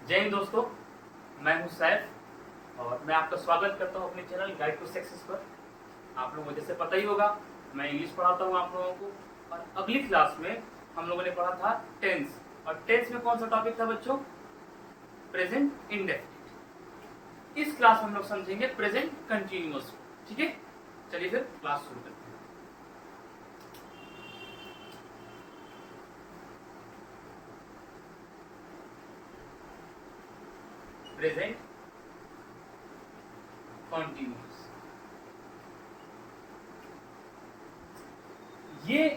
जय हिंद दोस्तों, मैं हूं सैफ और मैं आपका स्वागत करता हूं अपने चैनल गाइड टू सक्सेस पर। आप लोगों को जैसे पता ही होगा, मैं इंग्लिश पढ़ाता हूं आप लोगों को। और अगली क्लास में हम लोगों ने पढ़ा था टेंस, और टेंस में कौन सा टॉपिक था बच्चों? Present indefinite. इस क्लास में हम लोग समझेंगे प्रेजेंट कंटिन्यूअस। ठीक है, चलिए फिर क्लास शुरू करते हैं। प्रेजेंट कॉन्टिन्यूस, ये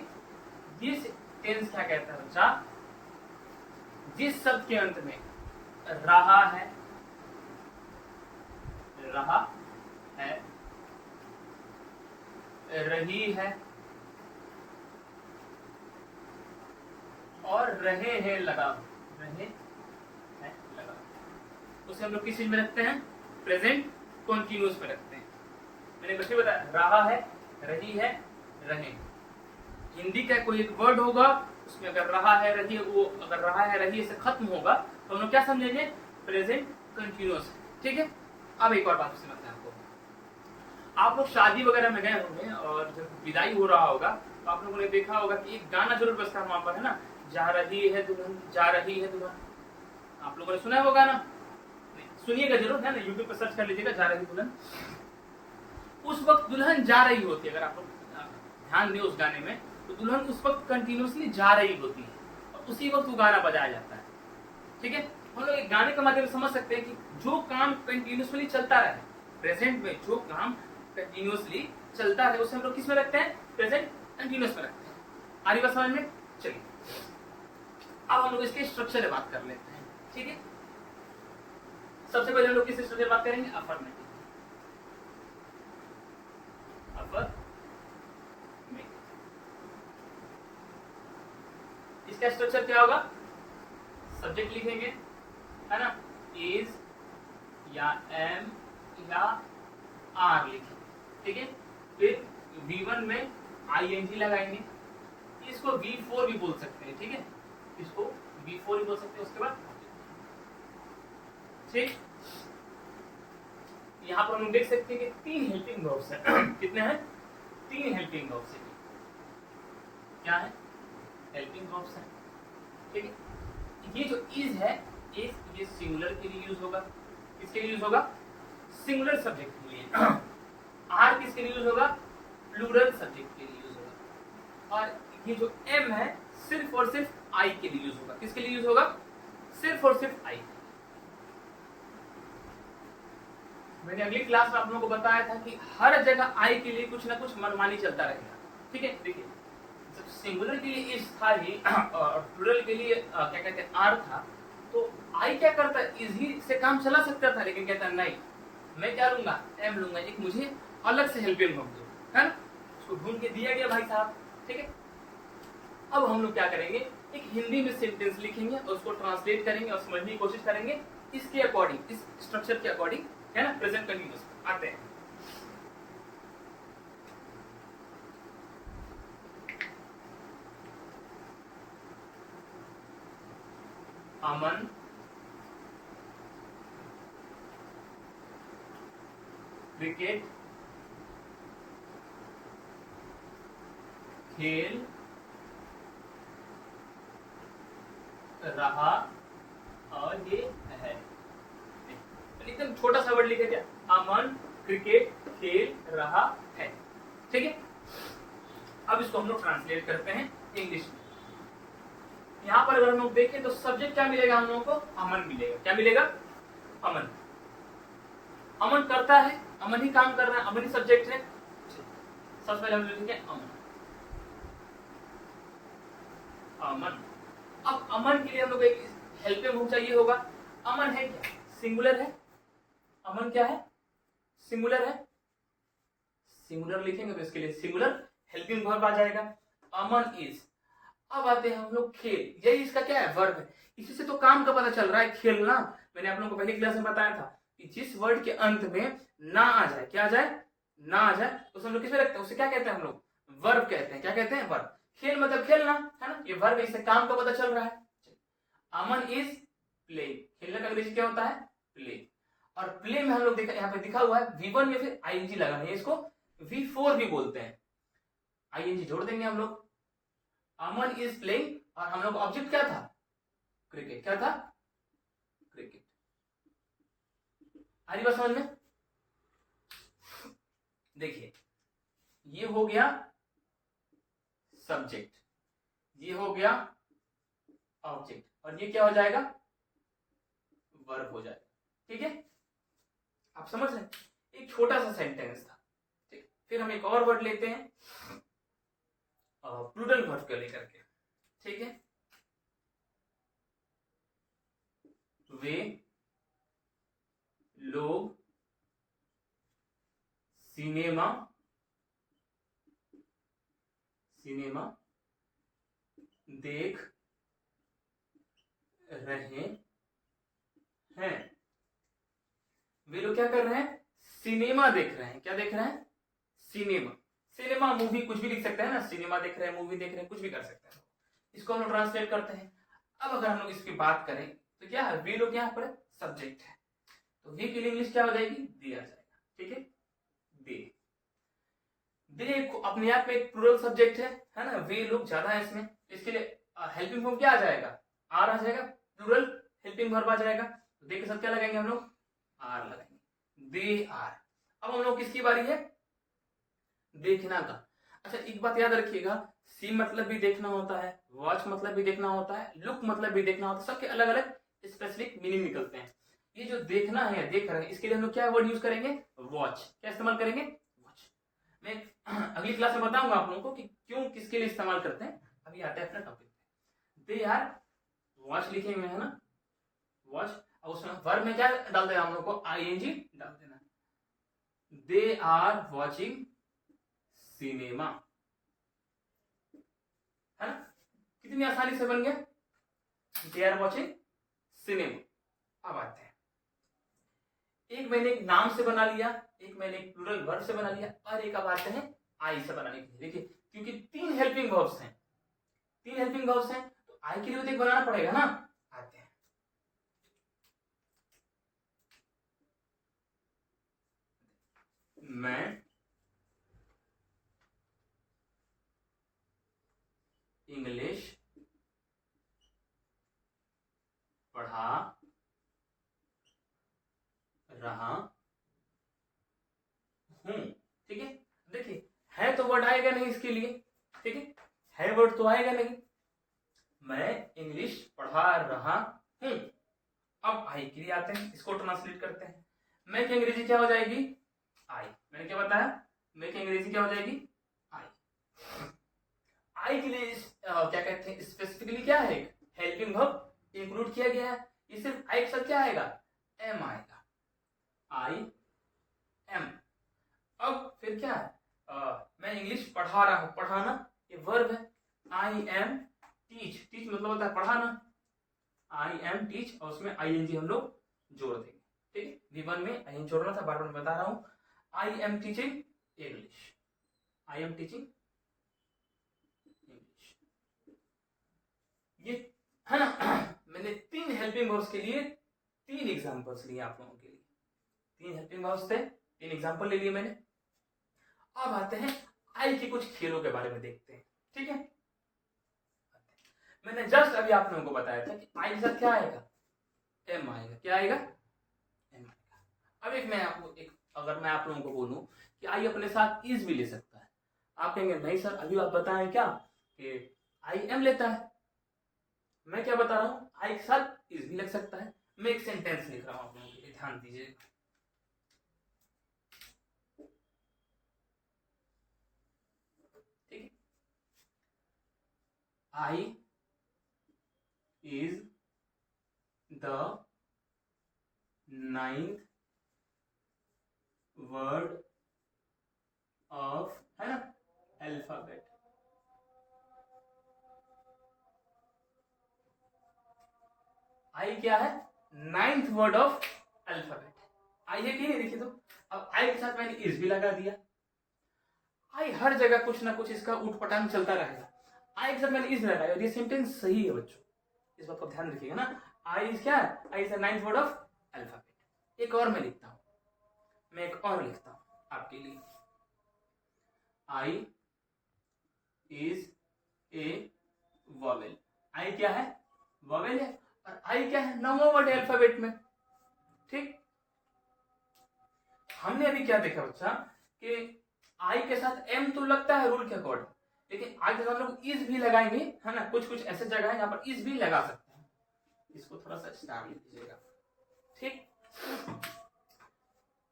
टेंस क्या कहता है बच्चा? जिस शब्द के अंत में रहा है, रही है और रहे हैं लगा, उसे हम लोग किस चीज में रखते हैं? प्रेजेंट कॉन्टिन्यूस में रखते हैं। मैंने बच्चे बताया, रहा है, रही है, रहे। हिंदी का कोई एक वर्ड होगा, उसमें अगर रहा है रही, वो अगर रहा है रही से खत्म होगा तो हम लोग क्या समझेंगे? Present continuous. ठीक है, अब एक और बात समझते हैं आपको। आप लोग शादी वगैरह में गए होंगे और जब विदाई हो रहा होगा तो आप लोगों ने देखा होगा कि एक गाना जरूर बजता है वहां पर, है ना? जा रही है दुल्हन, जा रही है दुल्हन। आप लोगों ने सुना है वो गाना? सुनिएगा जरूर, है ना? यूट्यूब पर सर्च कर लीजिएगा, जा रही दुल्हन। उस वक्त दुल्हन जा रही होती है, अगर आप लोग ध्यान दें उस गाने में, तो दुल्हन उस वक्त कंटिन्यूसली जा रही होती है और उसी वक्त वो गाना बजाया जाता है। ठीक है, हम लोग एक गाने के माध्यम से समझ सकते हैं कि जो काम कंटिन्यूसली चलता रहे, प्रेजेंट में जो काम कंटिन्यूसली चलता रहे, उसे हम लोग किस में रखते हैं? प्रेजेंट कंटिन्यूस में रखते हैं। आ रही बात समझ में? चलिए, अब हम लोग इसके स्ट्रक्चर से बात कर लेते हैं। ठीक है, सबसे पहले हम लोग किस स्ट्रक्चर बात करेंगे? अफर्मेटिव। इसका स्ट्रक्चर क्या होगा? सब्जेक्ट लिखेंगे, है ना? इज या एम या आर लिखेंगे। ठीक है, फिर V1 में ING लगाएंगे। इसको V4 भी बोल सकते हैं। ठीक है, इसको V4 भी बोल सकते हैं। उसके बाद ठीक, यहां पर हम देख सकते हैं कि 3 हेल्पिंग वर्ब्स हैं। कितने हैं? 3 हेल्पिंग वर्ब्स हैं। क्या है? हेल्पिंग वर्ब्स हैं। ठीक है, ये जो इज है, इज ये सिंगुलर के लिए यूज होगा। किसके लिए यूज होगा? सिंगुलर सब्जेक्ट के लिए। आर किसके लिए यूज होगा? प्लूरल सब्जेक्ट के लिए यूज होगा। और ये जो एम है, सिर्फ और सिर्फ आई के लिए यूज होगा। किसके लिए यूज होगा? सिर्फ और सिर्फ आई। मैंने अगली क्लास में आप लोगों को बताया था कि हर जगह आई के लिए कुछ ना कुछ मनमानी चलता रहेगा। ठीक है, देखिए, जब सिंगुलर के लिए इज था ही और प्लूरल के लिए क्या कहते हैं, आर था, तो आई क्या करता है? इज ही से काम चला सकता था, लेकिन कहता नहीं, मैं क्या लूंगा? एम लूंगा। एक मुझे अलग से हेल्पिंग वर्ब दो, है ना? उसको ढूंढ के दिया गया भाई साहब। ठीक है, अब हम लोग क्या करेंगे? एक हिंदी में सेंटेंस लिखेंगे और उसको ट्रांसलेट करेंगे और समझने की कोशिश करेंगे इसके अकॉर्डिंग, इस स्ट्रक्चर के अकॉर्डिंग, है ना? प्रेजेंट कंटिन्यूअस आते हैं। अमन क्रिकेट खेल रहा, और ये है एकदम छोटा सा वर्ड लिखे क्या? अमन क्रिकेट खेल रहा है। ठीक है, अब इसको हम लोग ट्रांसलेट करते हैं इंग्लिश में। यहां पर अगर हम लोग देखें तो सब्जेक्ट क्या मिलेगा हम लोगों को? अमन मिलेगा। क्या मिलेगा? अमन। अमन करता है, अमन ही काम कर रहा है, अमन ही सब्जेक्ट है। सबसे पहले हम लिखेंगे अमन। अमन। अब अमन के लिए हम लोग एक हेल्पिंग वर्ब चाहिए होगा। अमन है क्या? सिंगुलर है। अमन क्या है? सिंगुलर है। सिंगुलर लिखेंगे तो इसके लिए सिंगुलर हेल्पिंग वर्ब आ जाएगा। अमन इज। अब आते हैं हम लोग खेल। यही इसका क्या है? वर्ब है। इसी से तो काम का पता चल रहा है, खेलना। मैंने आप लोगों को पहली क्लास में बताया था कि जिस वर्ड के अंत में ना आ जाए, क्या आ जाए? ना आ जाए, तो हम लोग किस में रखते हैं? उसे क्या कहते हैं हम लोग? वर्ब कहते हैं। क्या कहते हैं? वर्ब। खेल मतलब खेलना, है ना? ये वर्ब, इससे काम का पता चल रहा है। अमन इज प्ले। खेलने का अंग्रेजी क्या होता है? प्ले। और प्ले में हम लोग देखा, यहाँ पे दिखा हुआ है V1 में फिर आईएनजी लगाना है, इसको V4 भी बोलते हैं। आईएनजी जोड़ देंगे हम लोग। अमन इज प्लेइंग, और हम लोग ऑब्जेक्ट क्या था? क्रिकेट। क्या था? क्रिकेट। आ रही बात समझ में? देखिए, ये हो गया सब्जेक्ट, ये हो गया ऑब्जेक्ट, और ये क्या हो जाएगा? वर्ब हो जाएगा। ठीक है, आप समझ रहे हैं? एक छोटा सा सेंटेंस था। ठीक, फिर हम एक और वर्ड लेते हैं प्लूरल वर्ब को लेकर के। ठीक है, वे लोग सिनेमा देख रहे हैं। वे लोग क्या कर रहे हैं? सिनेमा देख रहे हैं। क्या देख रहे हैं? सिनेमा। सिनेमा मूवी कुछ भी लिख सकते हैं ना, सिनेमा देख रहे हैं, मूवी देख रहे हैं, कुछ भी कर सकते हैं। इसको हम लोग ट्रांसलेट करते हैं। अब अगर हम लोग इसकी बात करें तो क्या है? वे लोग यहाँ पर सब्जेक्ट है, तो वे के लिए इंग्लिश क्या हो जाएगी? दे आ जाएगा। ठीक है, दे। दे अपने आप में एक प्लूरल सब्जेक्ट है ना, वे लोग ज्यादा है इसमें, इसके लिए हेल्पिंग वर्ब क्या आ जाएगा? आर आ जाएगा, प्लूरल हेल्पिंग वर्ब आ जाएगा। तो दे के साथ क्या लगाएंगे हम लोग? आर लगाएंगे, दे आर। अब हम लोग किसकी बारी है? देखना का। अच्छा, एक बात याद रखिएगा, सी मतलब भी देखना होता है, वॉच मतलब भी देखना होता है, लुक मतलब भी देखना होता है, सबके अलग अलग स्पेसिफिक मीनिंग निकलते हैं। ये जो देखना है, देख रहे हैं, इसके लिए हम लोग क्या वर्ड यूज करेंगे? वॉच। क्या इस्तेमाल करेंगे? वॉच। मैं अगली क्लास में बताऊंगा आप लोगों को कि क्यों, किसके लिए इस्तेमाल करते हैं। अभी आते हैं अपने टॉपिक पे। दे आर वॉच लिखेंगे, है ना, वॉच। और उसमें वर्ब में क्या डाल देना हम लोग को? आईएनजी डाल देना। दे आर वॉचिंग सिनेमा, है ना, कितनी आसानी से बन गया। They are watching cinema. अब आते हैं, एक मैंने एक नाम से बना लिया, एक मैंने एक प्लूरल वर्ब से बना लिया, और एक अब आते हैं आई से बनाने के लिए। देखिए, क्योंकि तीन हेल्पिंग वर्ब्स हैं, तो आई के लिए तो एक बनाना पड़ेगा ना। आते हैं, मैं इंग्लिश पढ़ा रहा हूं। ठीक है, देखिए, है तो वर्ड आएगा नहीं इसके लिए। ठीक है वर्ड तो आएगा नहीं। मैं इंग्लिश पढ़ा रहा हूं। अब आई के लिए आते हैं, इसको ट्रांसलेट करते हैं। मैं की अंग्रेजी क्या हो जाएगी? आई। मैंने क्या बताया? मैं की अंग्रेजी क्या हो जाएगी? आई। आई के लिए क्या कहते हैं, स्पेसिफिकली क्या है? हेल्पिंग वर्ब इंक्लूड किया गया है। ये सिर्फ आई के साथ क्या आएगा? एम आएगा, आई एम। अब फिर क्या है? मैं इंग्लिश पढ़ा रहा हूं, पढ़ाना ये वर्ब है। आई एम टीच, टीच मतलब होता है पढ़ाना। आई एम टीच, और उसमें आईएनजी हम लोग जोड़ देंगे। ठीक है, V1 में आईएनजी जोड़ना था, बार बार बता रहा हूं। I am teaching English, I am teaching English. ये है ना, मैंने तीन हेल्पिंग वर्ब्स के लिए तीन एग्जांपल्स लिए आप लोगों के लिए। तीन हेल्पिंग वर्ब्स थे, तीन एग्जांपल ले लिए मैंने। अब आते हैं आई के कुछ खेलों के बारे में देखते हैं। ठीक है, मैंने जस्ट अभी आप लोगों को बताया था कि आई के साथ क्या आएगा? एम आएगा। क्या आएगा? एम आएगा। अब अगर मैं आप लोगों को बोलूं कि आई अपने साथ इज भी ले सकता है, आप कहेंगे नहीं सर, अभी आप बताएं क्या कि आई एम लेता है। मैं क्या बता रहा हूं, आई के साथ इज भी लग सकता है। मैं एक सेंटेंस लिख रहा हूं आप लोगों के लिए, ध्यान दीजिए। ठीक है, आई is the ninth word of, है ना, अल्फाबेट। आई क्या है? Ninth word of alphabet. I है कि नहीं? देखिए, तो अब आई के साथ मैंने इज भी लगा दिया। आई हर जगह कुछ ना कुछ इसका उठपटांग चलता रहेगा। आई के साथ मैंने इज लगाया और ये सेंटेंस सही है बच्चों, इस बात को ध्यान रखिएगा ना। आई इज क्या है, I is the ninth word of alphabet. एक और मैं लिखता हूं, मैं एक और लिखता हूं आपके लिए। I is a vowel. आई क्या है, वॉवेल है, और आई क्या है, नौवां वर्ड है अल्फाबेट में। ठीक, हमने अभी क्या देखा बच्चा कि आई के साथ एम तो लगता है रूल के अकॉर्डिंग, लेकिन आई के साथ हम लोग इज भी लगाएंगे, है ना। कुछ कुछ ऐसे जगह है जहां पर इज भी लगा सकते हैं। इसको थोड़ा सा स्टार लिख दीजिएगा। ठीक,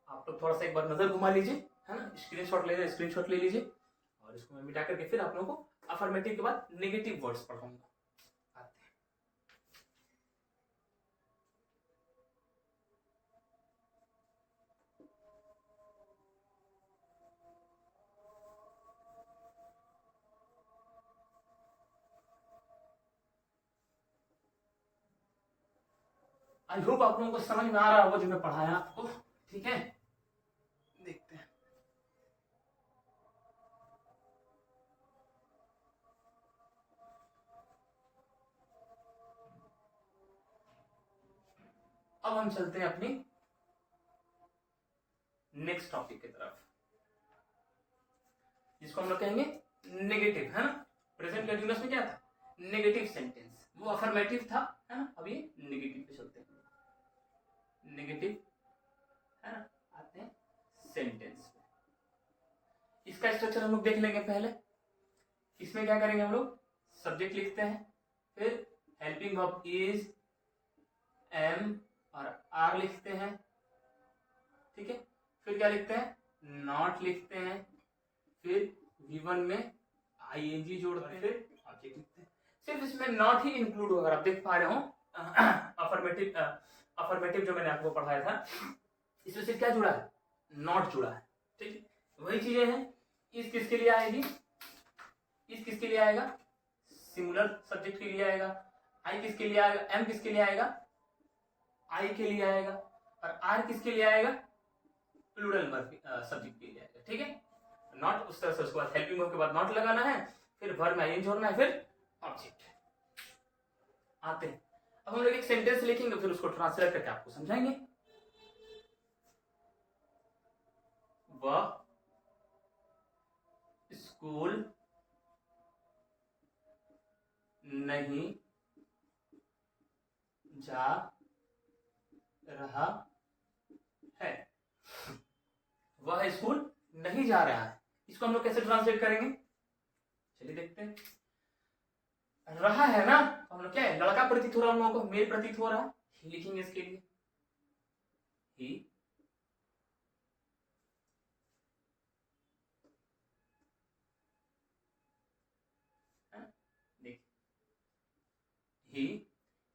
आप लोग थोड़ा सा एक बार नजर घुमा लीजिए, है ना। स्क्रीनशॉट ले लीजिए, और इसको मैं मिटा करके फिर आप लोगों को अफर्मेटिव के बाद नेगेटिव वर्ड्स पढ़ाऊंगा। आते हैं, आई होप आप लोगों को समझ में आ रहा होगा जो मैं पढ़ाया आपको। ठीक है, देखते हैं। अब हम चलते हैं अपनी नेक्स्ट टॉपिक की तरफ, जिसको हम लोग कहेंगे नेगेटिव, है ना। प्रेजेंट कंटिन्यूअस में क्या था, नेगेटिव सेंटेंस, वो अफर्मेटिव था, है ना। अब ये नेगेटिव पे चलते हैं, नेगेटिव, है ना। आते हैं सेंटेंस पे। इसका स्ट्रक्चर हम लोग देख लेंगे पहले। इसमें क्या करेंगे हम लोग, सब्जेक्ट लिखते हैं, फिर हेल्पिंग वर्ब इज, एम और आर लिखते हैं। ठीक है, फिर क्या लिखते हैं, नॉट लिखते हैं, फिर V1 में ING जोड़ते हैं, फिर ऑब्जेक्ट लिखते हैं। सिर्फ इसमें नॉट ही इंक्लूड होगा, आप देख पा रहे हो। अफर्मेटिव जो मैंने आपको पढ़ाया था, इसमें सिर्फ क्या जुड़ा है, नॉट जुड़ा है। ठीक है, वही चीजें हैं। इस किसके लिए आएगी, इस किसके लिए आएगा, सिंगुलर सब्जेक्ट के लिए आएगा। आई किसके लिए आएगा, एम किसके लिए आएगा, आई के लिए आएगा। और आर किसके लिए आएगा, प्लूरल सब्जेक्ट के लिए आएगा। ठीक है, नॉट उस तरह से, उसके बाद हेल्पिंग वर्ब के बाद नॉट लगाना है, फिर वर्ब में आईएनजी जोड़ना है, फिर ऑब्जेक्ट। आते हैं, अब हम लोग एक सेंटेंस लिखेंगे, फिर उसको ट्रांसलेट करके आपको समझाएंगे। वह स्कूल नहीं जा रहा है, वह स्कूल नहीं जा रहा है। इसको हम लोग कैसे ट्रांसलेट करेंगे, चलिए देखते हैं। रहा है ना, तो हम लोग क्या है, लड़का प्रतीत हो रहा है, हम लोगों को मेल प्रतीत हो रहा है, ही लिखेंगे इसके लिए, ही।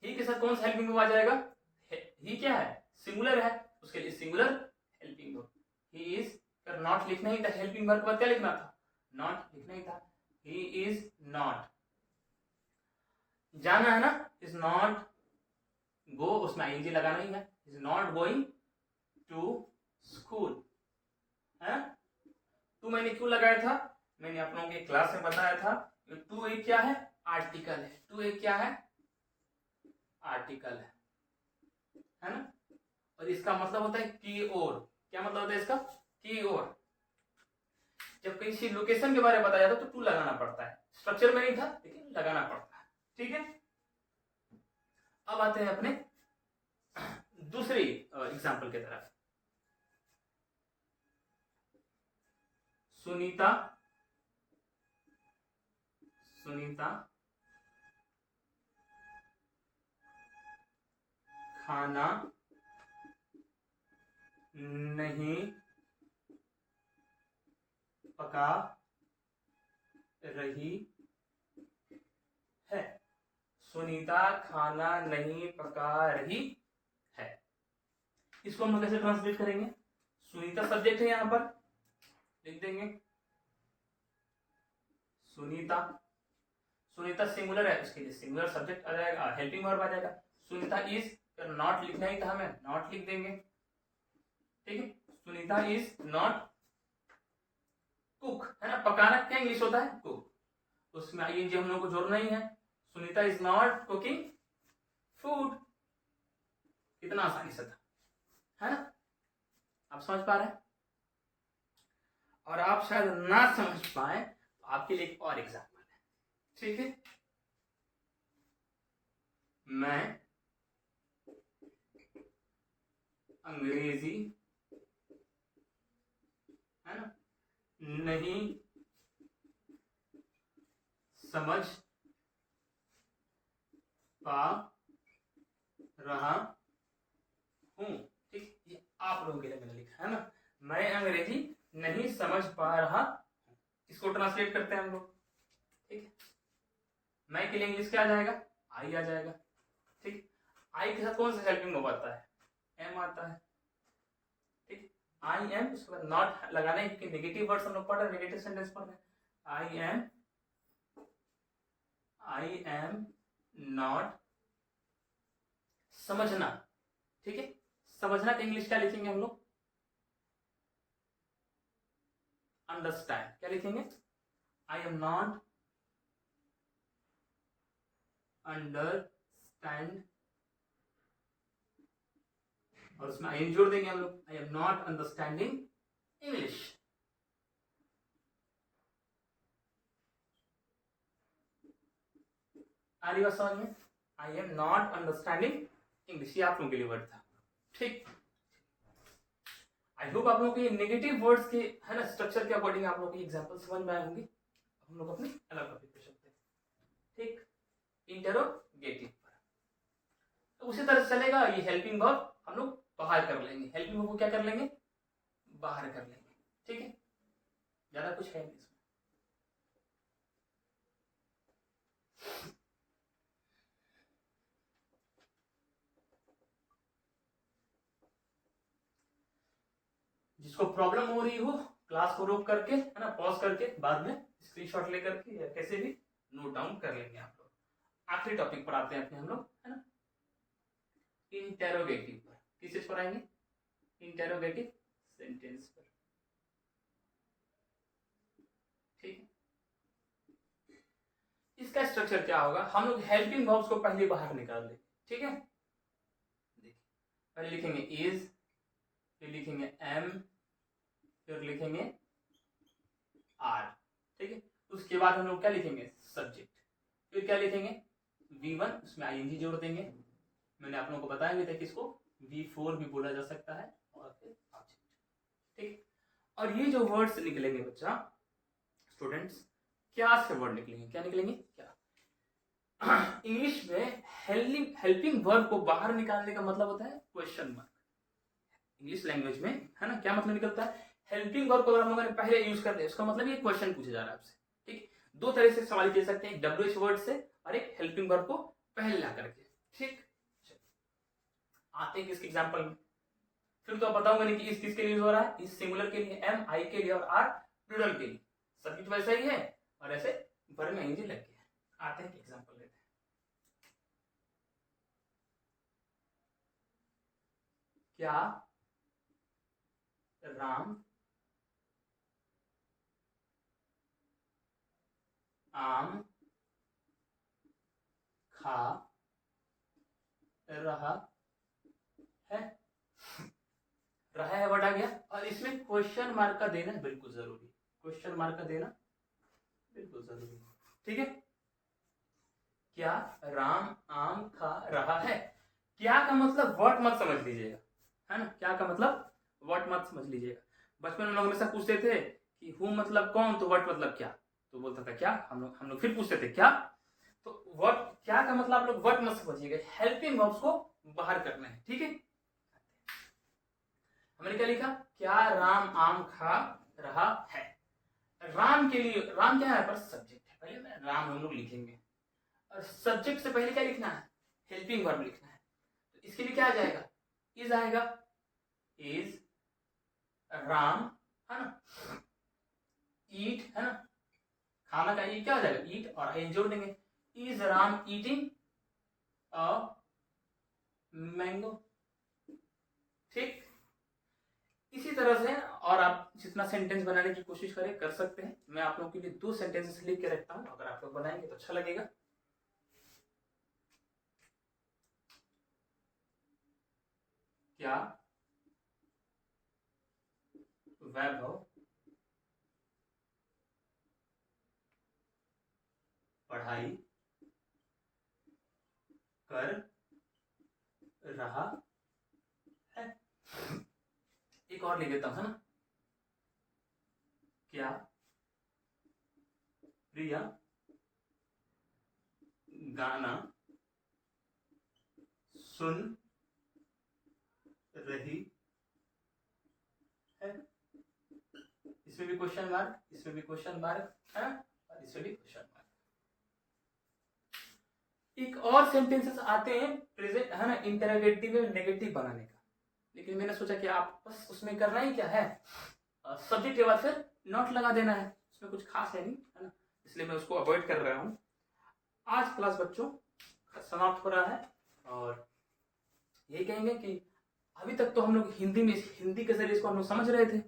ही के साथ कौन सा हेल्पिंग वर्ब आ जाएगा, ही क्या है, सिंगुलर है, उसके लिए singular helping verb. He is, पर नॉट लिखना ही था, हेल्पिंग वर्ब के बाद क्या लिखना था, नॉट लिखना ही था। ही इज नॉट, जाना है ना, इज नॉट गो, उसमें आईएनजी लगाना ही है, is not going to school, है। टू मैंने क्यों लगाया था, मैंने आप लोगों के क्लास में बताया था, टू एक क्या है, आर्टिकल है। टू एक क्या है, आर्टिकल है ना। और इसका मतलब होता है की ओर। क्या मतलब होता है इसका, की ओर। जब किसी लोकेशन के बारे में बताया जाता तो टू लगाना पड़ता है, स्ट्रक्चर में नहीं था लेकिन लगाना पड़ता है। ठीक है, अब आते हैं अपने दूसरी एग्जाम्पल की तरफ। सुनीता खाना नहीं पका रही है, सुनीता खाना नहीं पका रही है। इसको हम लोग कैसे ट्रांसलेट करेंगे, सुनीता सब्जेक्ट है, यहां पर लिख देंगे सुनीता सिंगुलर है, उसके लिए सिंगुलर सब्जेक्ट आ जाएगा, हेल्पिंग वर्ब आ जाएगा। सुनीता इज, नॉट लिखना ही था हमें, नॉट लिख देंगे। ठीक है, सुनीता इज नॉट कुक, है ना। पकाना क्या इंग्लिश होता है, कुक, उसमें आईएनजी हम लोग को जोड़ना ही है। Sunita is not cooking food, कितना आसानी से था, है ना? आप समझ पा रहे हैं? और आप शायद ना समझ पाए तो आपके लिए एक और एग्जाम्पल है, ठीक है? मैं अंग्रेजी, है ना, नहीं समझ पा रहा हूं, ठीक? ये आप लोगों के लिए मैंने लिखा है ना, मैं अंग्रेजी नहीं समझ पा रहा हूं। इसको ट्रांसलेट करते हैं हम लोग, ठीक है? मैं के लिए इंग्लिश क्या आ जाएगा? आई आ जाएगा, ठीक? आई के साथ कौन सा हेल्पिंग वर्ब आता है? एम आता है, ठीक? आई एम, उसके बाद नॉट लगाना है क्योंकि नेगेटिव वर्ड्स हम लोग पढ़ रहे हैं, नेगेटिव सेंटेंस पढ़ रहे हैं। आई एम नॉट, समझना, ठीक है? समझना का इंग्लिश क्या लिखेंगे हम लोग? अंडरस्टैंड। क्या लिखेंगे? आई एम नॉट अंडरस्टैंड, और उसमें आई एम जोड़ देंगे हम लोग, I am not understanding English. आ रही बात समझ में? I am not understanding English, ये आप लोगों के लिए वर्ड था, ठीक? आई होप आप लोगों के नेगेटिव वर्ड्स के, है ना, स्ट्रक्चर के अकॉर्डिंग आप लोगों की एग्जांपल समझ में आए होंगे। हम लोग अपने अलग टॉपिक पे चलते हैं, ठीक? इंटरोगेटिव पर तो उसी तरह से चलेगा। ये हेल्पिंग वर्ब हम लोग बाहर कर लेंगे, हेल्पिंग वर्ब को क्या कर लेंगे? बाहर कर लेंगे, ठीक है? ज्यादा कुछ है नहीं इसमें। जिसको प्रॉब्लम हो रही हो क्लास को रोक करके, है ना, पॉज करके बाद में स्क्रीनशॉट लेकर के या कैसे भी नोट डाउन कर लेंगे आप लोग। आखिरी टॉपिक पर आते हैं अपने हम लोग, है ना, इंटेरोगेटिव पर। किस चीज पर आएंगे? इंटेरोगेटिव सेंटेंस पर, ठीक है? इसका स्ट्रक्चर क्या होगा? हम लोग हेल्पिंग वर्ब्स को पहले बाहर निकाल लेंगे, ठीक है? देखिए, पहले लिखेंगे इज, फिर लिखेंगे एम, फिर लिखेंगे आर, ठीक है? उसके बाद हम लोग क्या लिखेंगे? सब्जेक्ट। फिर क्या लिखेंगे? V1, उसमें आईएनजी जोड़ देंगे। मैंने आप लोगों को बताया भी था कि इसको V4 भी बोला जा सकता है, और फिर ऑब्जेक्ट, ठीक? और ये जो वर्ड्स निकलेंगे बच्चा, स्टूडेंट्स, क्या से वर्ड निकलेंगे? क्या निकलेंगे? क्या? इंग्लिश में हेल्पिंग वर्ब को बाहर निकालने का मतलब होता है क्वेश्चन मार्क। इंग्लिश लैंग्वेज में, है ना, क्या मतलब निकलता है? हेल्पिंग वर्ब को अगर हम लोगों ने पहले यूज कर दिया, उसका मतलब ये क्वेश्चन पूछा जा रहा है आपसे, ठीक? दो तरह से सवाल किए सकते हैं, एक WH वर्ड से और एक हेल्पिंग वर्ब को पहले ला करके, ठीक? आते हैं किसके एग्जांपल में, फिर तो आप बताऊंगा नहीं कि इस किसके लिए हो रहा है। इस सिंगुलर के लिए, एम आई के लिए, और आर प्लूरल के लिए। सब्जेक्ट वैसा ही है और ऐसे वर्ब में आईएनजी लग गया। आते हैं एग्जांपल लेते हैं। क्या राम आम खा रहा है? रहा है वर्ड आ गया, और इसमें क्वेश्चन मार्क का देना बिल्कुल जरूरी, क्वेश्चन मार्क का देना बिल्कुल जरूरी, ठीक है? क्या राम आम खा रहा है? क्या का मतलब व्हाट मत समझ लीजिएगा, है ना? क्या का मतलब व्हाट मत समझ लीजिएगा। बचपन में लोग हमेशा पूछते थे कि हु मतलब कौन, तो व्हाट मतलब क्या, तो बोलता था क्या। हम लोग फिर पूछते थे क्या, तो व्हाट, क्या का मतलब आप लोग व्हाट मत समझिएगा, हेल्पिंग वर्ब्स को बाहर करना है, ठीक है? हमने क्या लिखा? क्या राम आम खा रहा है। राम के लिए, राम क्या है? पर सब्जेक्ट है, पहले में राम हम लोग लिखेंगे, और सब्जेक्ट से पहले क्या लिखना है? हेल्पिंग वर्ब लिखना है। तो इसके लिए क्या आ जाएगा? इज आएगा, इज राम, है ना, ईट, है ना, खाना का ये क्या हो जाएगा? ईट, और आई जोड़ देंगे। Is Ram eating a mango, ठीक? इसी तरह से, और आप जितना सेंटेंस बनाने की कोशिश करें कर सकते हैं। मैं आप लोगों के लिए 2 सेंटेंसेस लिख के रखता हूं, अगर आप लोग बनाएंगे तो अच्छा लगेगा। क्या वैभव पढ़ाई कर रहा है? एक और लिख देता हूं, है ना। क्या प्रिया गाना सुन रही है? इसमें भी क्वेश्चन मार्क, इसमें भी क्वेश्चन मार्क है, और इसमें भी क्वेश्चन मार्क। एक और सेंटेंसेस आते हैं प्रेजेंट, है ना, इंटरोगेटिव में नेगेटिव बनाने का, लेकिन मैंने सोचा कि आप बस उसमें करना ही क्या है, सब्जेक्ट के बाद फिर नॉट लगा देना है, उसमें कुछ खास है नहीं, है ना, इसलिए मैं उसको अवॉइड कर रहा हूं। आज क्लास बच्चों समाप्त हो रहा है, और ये कहेंगे कि अभी तक तो हम लोग हिंदी के जरिए इसको हम लोग समझ रहे थे।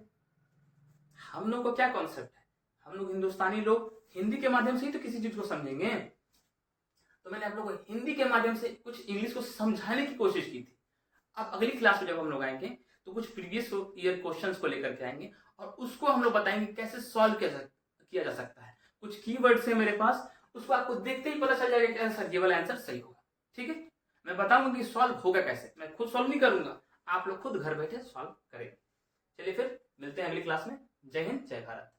हम लोग को क्या कॉन्सेप्ट है, हम लोग हिंदुस्तानी लोग हिंदी के माध्यम से ही तो किसी चीज को समझेंगे। तो मैंने आप लोगों को हिंदी के माध्यम से कुछ इंग्लिश को समझाने की कोशिश की थी। अब अगली क्लास में जब हम लोग आएंगे तो कुछ प्रीवियस ईयर क्वेश्चंस को लेकर के आएंगे, और उसको हम लोग बताएंगे कैसे सॉल्व किया जा सकता है। कुछ कीवर्ड्स है मेरे पास, उसको आपको देखते ही पता चल जाएगा कि आंसर, ये वाला आंसर सही होगा। ठीक है, मैं बताऊंगा कि सॉल्व होगा कैसे, मैं खुद सॉल्व नहीं करूंगा, आप लोग खुद घर बैठे सॉल्व करेंगे। चलिए फिर मिलते हैं अगली क्लास में। जय हिंद, जय भारत।